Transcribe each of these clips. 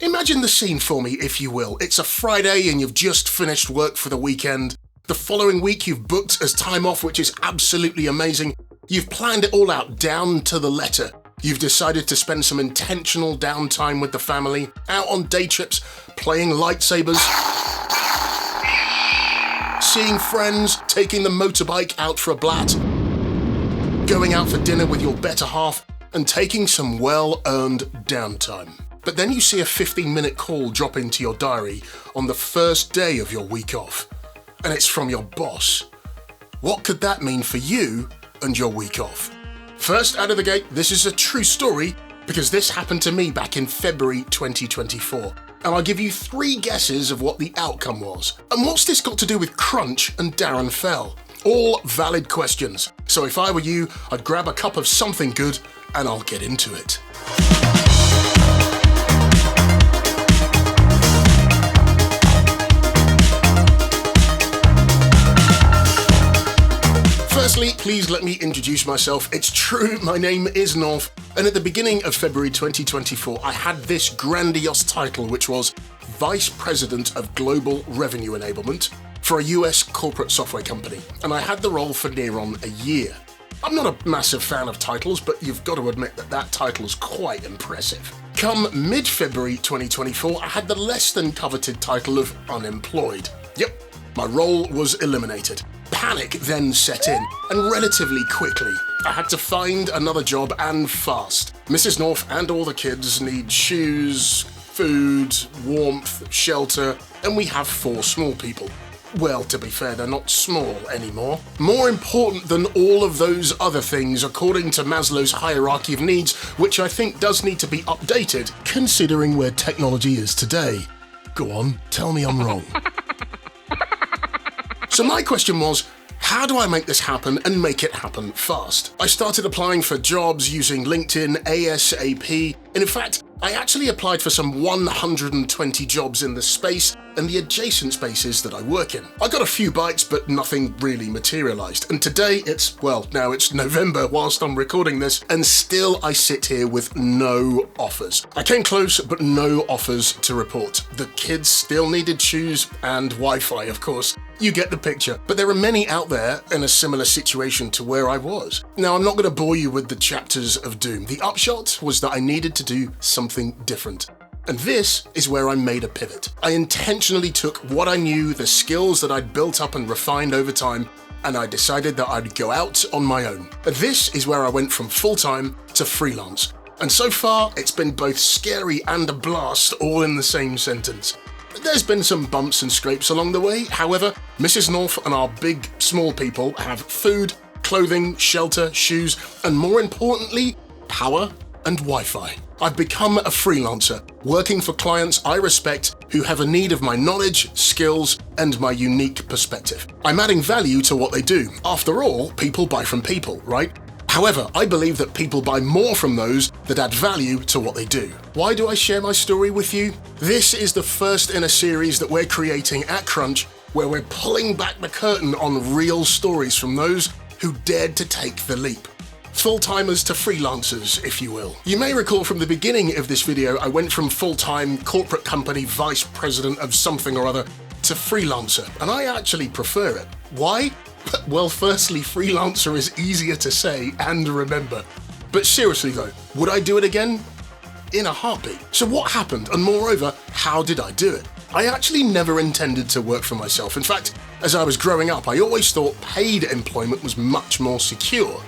Imagine the scene for me, if you will. It's a Friday and you've just finished work for the weekend. The following week you've booked as time off, which is absolutely amazing. You've planned it all out down to the letter. You've decided to spend some intentional downtime with the family, out on day trips, playing lightsabers, seeing friends, taking the motorbike out for a blat, going out for dinner with your better half, and taking some well-earned downtime. But then you see a 15-minute call drop into your diary on the first day of your week off, and it's from your boss. What could that mean for you and your week off? First out of the gate, this is a true story because this happened to me back in February 2024. And I'll give you 3 guesses of what the outcome was. And what's this got to do with Crunch and Darren Fell? All valid questions. So if I were you, I'd grab a cup of something good and I'll get into it. Firstly, please let me introduce myself. It's true, my name is Norf, and at the beginning of February 2024, I had this grandiose title, which was Vice President of Global Revenue Enablement for a US corporate software company, and I had the role for near on a year. I'm not a massive fan of titles, but you've got to admit that that title is quite impressive. Come mid-February 2024, I had the less than coveted title of unemployed. Yep, my role was eliminated. Panic then set in, and relatively quickly, I had to find another job and fast. Mrs. Norf and all the kids need shoes, food, warmth, shelter, and we have 4 small people. Well, to be fair, they're not small anymore. More important than all of those other things, according to Maslow's hierarchy of needs, which I think does need to be updated, considering where technology is today. Go on, tell me I'm wrong. So my question was, how do I make this happen and make it happen fast? I started applying for jobs using LinkedIn ASAP, and in fact, I actually applied for some 120 jobs in the space and the adjacent spaces that I work in. I got a few bites, but nothing really materialized. And today it's November whilst I'm recording this, and still I sit here with no offers. I came close, but no offers to report. The kids still needed shoes and Wi-Fi, of course. You get the picture. But there are many out there in a similar situation to where I was. Now, I'm not going to bore you with the chapters of doom. The upshot was that I needed to do something different. And this is where I made a pivot. I intentionally took what I knew, the skills that I'd built up and refined over time, and I decided that I'd go out on my own. And this is where I went from full-time to freelance. And so far, it's been both scary and a blast all in the same sentence. There's been some bumps and scrapes along the way. However, Mrs. Norf and our big, small people have food, clothing, shelter, shoes, and more importantly, power and Wi-Fi. I've become a freelancer, working for clients I respect who have a need of my knowledge, skills, and my unique perspective. I'm adding value to what they do. After all, people buy from people, right? However, I believe that people buy more from those that add value to what they do. Why do I share my story with you? This is the first in a series that we're creating at Crunch, where we're pulling back the curtain on real stories from those who dared to take the leap. Full-timers to freelancers, if you will. You may recall from the beginning of this video, I went from full-time corporate company vice president of something or other to freelancer, and I actually prefer it. Why? Well, firstly, freelancer is easier to say and remember. But seriously though, would I do it again? In a heartbeat. So what happened? And moreover, how did I do it? I actually never intended to work for myself. In fact, as I was growing up, I always thought paid employment was much more secure.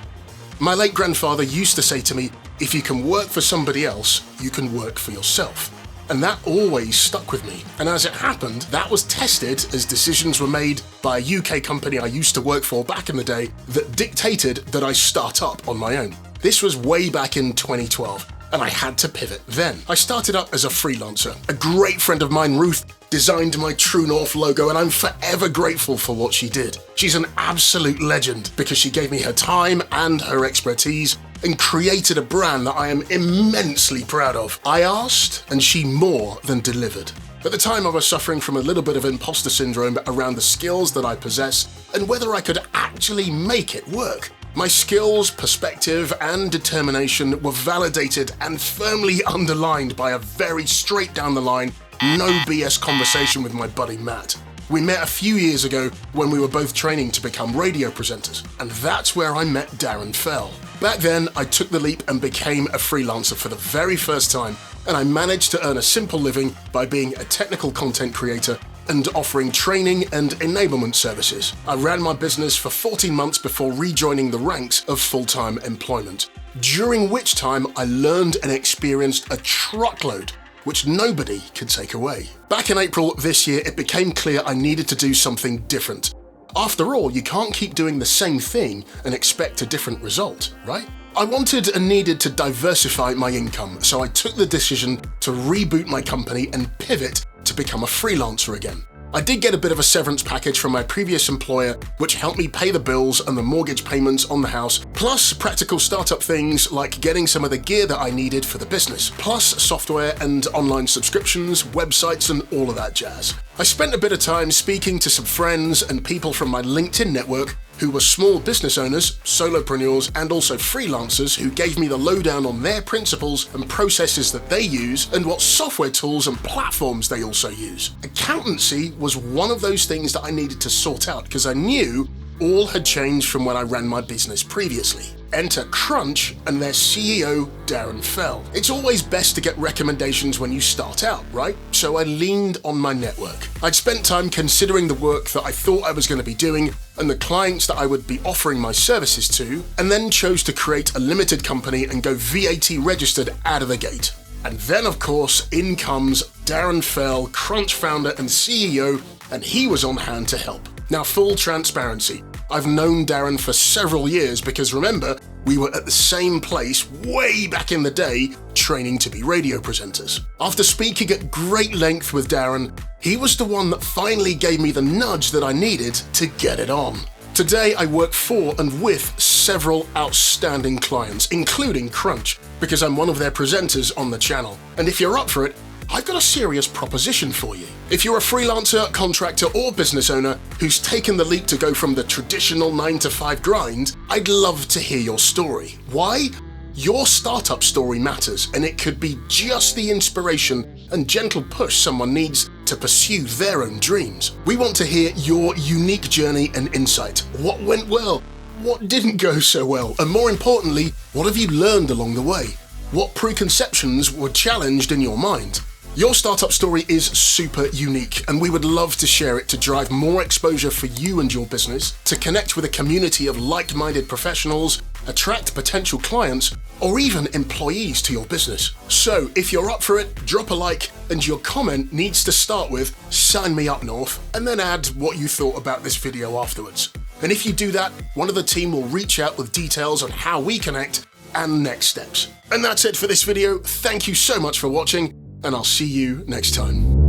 My late grandfather used to say to me, if you can work for somebody else, you can work for yourself. And that always stuck with me. And as it happened, that was tested as decisions were made by a UK company I used to work for back in the day that dictated that I start up on my own. This was way back in 2012, and I had to pivot then. I started up as a freelancer. A great friend of mine, Ruth, designed my True North logo, and I'm forever grateful for what she did. She's an absolute legend because she gave me her time and her expertise and created a brand that I am immensely proud of. I asked, and she more than delivered. At the time, I was suffering from a little bit of imposter syndrome around the skills that I possess and whether I could actually make it work. My skills, perspective, and determination were validated and firmly underlined by a very straight down the line, no BS conversation with my buddy Matt. We met a few years ago when we were both training to become radio presenters, and that's where I met Darren Fell. Back then, I took the leap and became a freelancer for the very first time, and I managed to earn a simple living by being a technical content creator and offering training and enablement services. I ran my business for 14 months before rejoining the ranks of full-time employment, during which time I learned and experienced a truckload which nobody could take away. Back in April this year, it became clear I needed to do something different. After all, you can't keep doing the same thing and expect a different result, right? I wanted and needed to diversify my income, so I took the decision to reboot my company and pivot to become a freelancer again. I did get a bit of a severance package from my previous employer, which helped me pay the bills and the mortgage payments on the house, plus practical startup things like getting some of the gear that I needed for the business, plus software and online subscriptions, websites, and all of that jazz. I spent a bit of time speaking to some friends and people from my LinkedIn network who were small business owners, solopreneurs, and also freelancers who gave me the lowdown on their principles and processes that they use and what software tools and platforms they also use. Accountancy was one of those things that I needed to sort out because I knew all had changed from when I ran my business previously. Enter Crunch and their CEO, Darren Fell. It's always best to get recommendations when you start out, right? So I leaned on my network. I'd spent time considering the work that I thought I was going to be doing and the clients that I would be offering my services to, and then chose to create a limited company and go VAT registered out of the gate. And then, of course, in comes Darren Fell, Crunch founder and CEO, and he was on hand to help. Now, full transparency, I've known Darren for several years because remember, we were at the same place way back in the day training to be radio presenters. After speaking at great length with Darren, he was the one that finally gave me the nudge that I needed to get it on. Today, I work for and with several outstanding clients, including Crunch, because I'm one of their presenters on the channel. And if you're up for it, I've got a serious proposition for you. If you're a freelancer, contractor, or business owner who's taken the leap to go from the traditional 9-to-5 grind, I'd love to hear your story. Why? Your startup story matters, and it could be just the inspiration and gentle push someone needs to pursue their own dreams. We want to hear your unique journey and insight. What went well? What didn't go so well? And more importantly, what have you learned along the way? What preconceptions were challenged in your mind? Your startup story is super unique, and we would love to share it to drive more exposure for you and your business, to connect with a community of like-minded professionals, attract potential clients, or even employees to your business. So if you're up for it, drop a like, and your comment needs to start with "Sign me up, Norf," and then add what you thought about this video afterwards. And if you do that, one of the team will reach out with details on how we connect and next steps. And that's it for this video. Thank you so much for watching, and I'll see you next time.